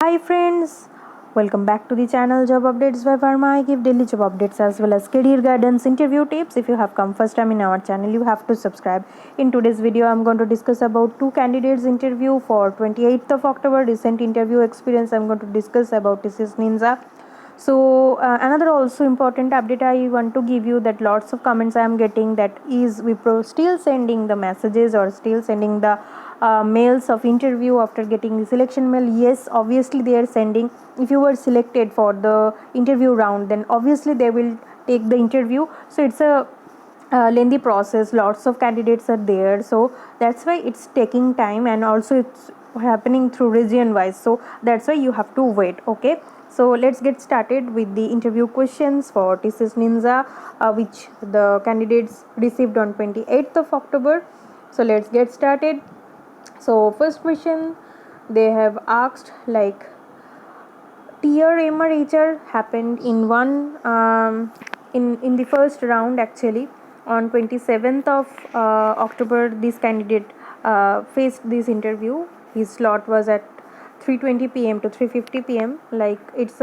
Hi friends, welcome back to the channel Job Updates by Verma. I give daily job updates as well as career guidance, interview tips. If you have come first time in our channel, you have to subscribe. In today's video, I'm going to discuss about two candidates interview for 28th of October. Recent interview experience. I'm going to discuss about Tcs Ninja. So another also important update I want to give you that lots of comments I am getting that is Wipro still sending the messages or still sending the mails of interview after getting the selection mail. Yes, obviously they are sending. If you were selected for the interview round, then obviously they will take the interview. So it's a lengthy process, lots of candidates are there, so that's why it's taking time, and also it's happening through region wise, so that's why you have to wait. Okay, so let's get started with the interview questions for Tcs Ninja, which the candidates received on 28th of October. So let's get started. So first question, they have asked like tier MRHR happened in one in the first round. Actually, on 27th of October, this candidate faced this interview. His slot was at 3:20 p.m. to 3:50 p.m. Like it's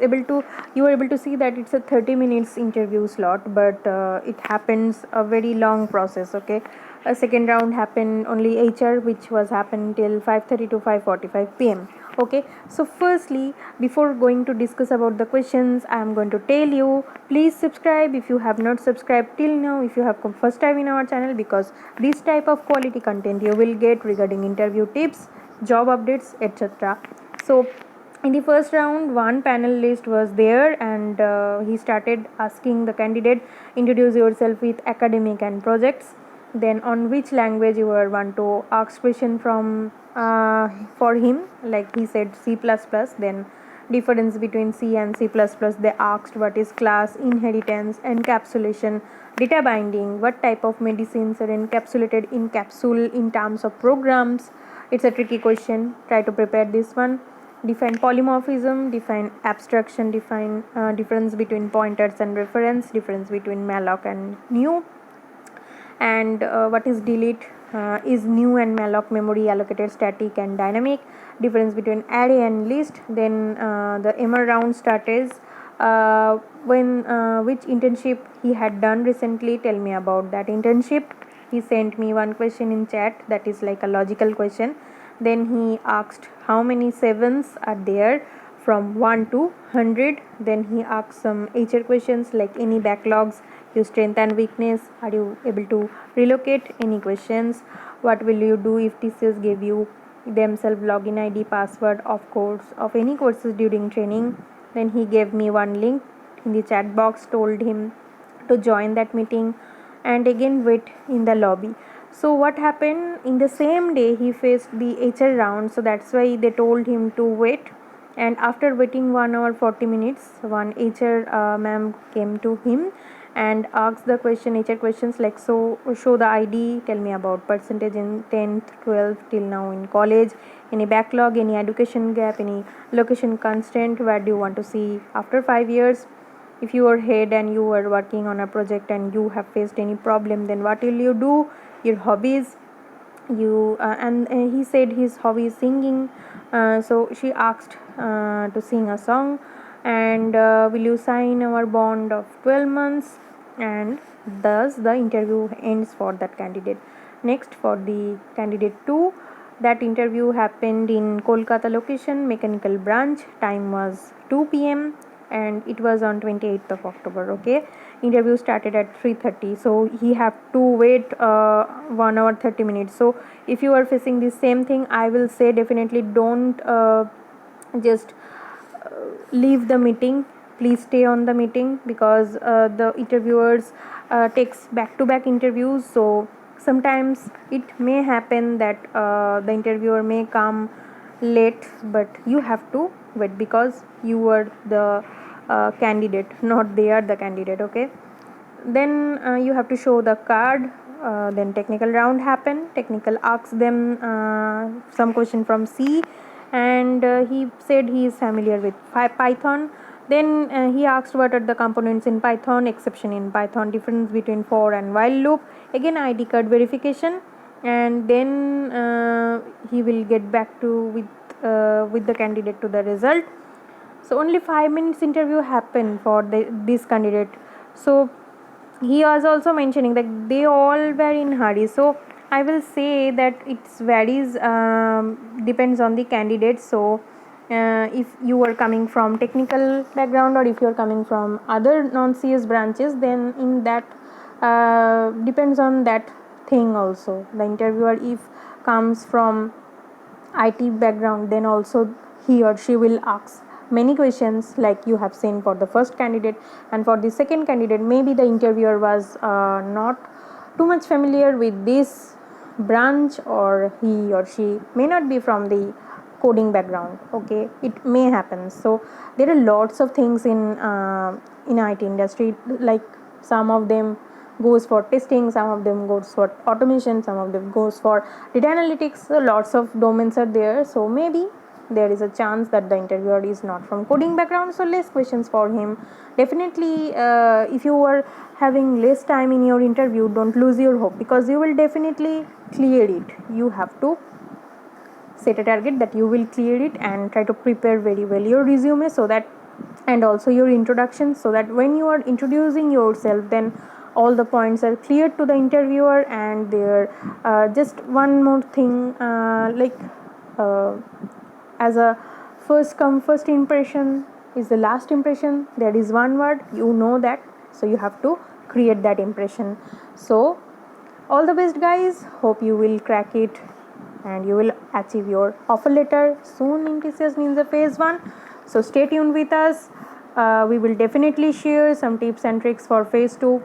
able to, you are able to see that it's a 30 minutes interview slot, but it happens a very long process. Okay, a second round happened only HR, which was happened till 5:30 to 5:45 p.m. Okay, so firstly, before going to discuss about the questions, I am going to tell you, please subscribe if you have not subscribed till now, if you have come first time in our channel, because this type of quality content you will get regarding interview tips, job updates, etc. So in the first round, one panelist was there, and he started asking the candidate, introduce yourself with academic and projects, then on which language you were want to ask question from for him. Like he said C++, then difference between C and C++, they asked what is class, inheritance, encapsulation, data binding, what type of medicines are encapsulated in capsule in terms of programs. It's a tricky question, try to prepare this one. Define polymorphism, define abstraction, define difference between pointers and reference, difference between malloc and new, and what is delete, is new and malloc memory allocated static and dynamic, difference between array and list. Then the MR round started. When which internship he had done recently, tell me about that internship. He sent me one question in chat, that is like a logical question. Then he asked how many sevens are there from 1 to 100. Then he asked some HR questions like any backlogs, your strength and weakness, are you able to relocate, any questions, what will you do if TCS gave you themselves login ID, password of course of any courses during training. Then he gave me one link in the chat box, told him to join that meeting and again wait in the lobby. So what happened, in the same day he faced the HR round, so that's why they told him to wait. And after waiting 1 hour 40 minutes, one HR ma'am came to him and asked the HR questions like, so show the ID, tell me about percentage in 10th 12th till now in college, any backlog, any education gap, any location constraint, where do you want to see after 5 years. If you are head and you are working on a project and you have faced any problem, then what will you do, your hobbies. You and he said his hobby is singing, so she asked to sing a song, and will you sign our bond of 12 months, and thus the interview ends for that candidate. Next, for the candidate 2, that interview happened in Kolkata location, mechanical branch, time was 2 p.m. and it was on 28th of October. Okay, interview started at 3:30, so he have to wait 1 hour 30 minutes. So if you are facing the same thing, I will say definitely don't just leave the meeting, please stay on the meeting, because the interviewers takes back to back interviews, so sometimes it may happen that the interviewer may come late, but you have to wait because you were the candidate, not they are the candidate. Okay, then you have to show the card. Then technical round happened, technical asks them some question from C, and he said he is familiar with Python. Then he asked what are the components in Python, exception in Python, difference between for and while loop, again ID card verification, and then he will get back to with with the candidate to the result. So only 5 minutes interview happened for this candidate. So he was also mentioning that they all were in hurry. So I will say that it varies, depends on the candidate. So if you are coming from technical background, or if you are coming from other non-CS branches, then in that depends on that thing also. The interviewer, if comes from IT background, then also he or she will ask many questions, like you have seen for the first candidate. And for the second candidate, maybe the interviewer was not too much familiar with this branch, or he or she may not be from the coding background. Okay, it may happen. So there are lots of things in IT industry, like some of them goes for testing, some of them goes for automation, some of them goes for data analytics. So lots of domains are there. So maybe there is a chance that the interviewer is not from coding background, so less questions for him. Definitely, if you are having less time in your interview, don't lose your hope, because you will definitely clear it. You have to set a target that you will clear it, and try to prepare very well your resume, so that, and also your introduction, so that when you are introducing yourself, then all the points are clear to the interviewer. And there, just one more thing, uh, as a first come first impression is the last impression. There is one word, you know that, so you have to create that impression. So all the best, guys. Hope you will crack it, and you will achieve your offer letter soon in TCS Ninja Phase 1. So stay tuned with us. We will definitely share some tips and tricks for Phase 2.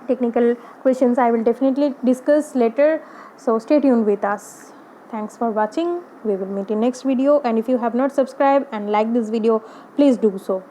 Technical questions I will definitely discuss later. So stay tuned with us. Thanks for watching. We will meet in next video. And if you have not subscribed and liked this video, please do so.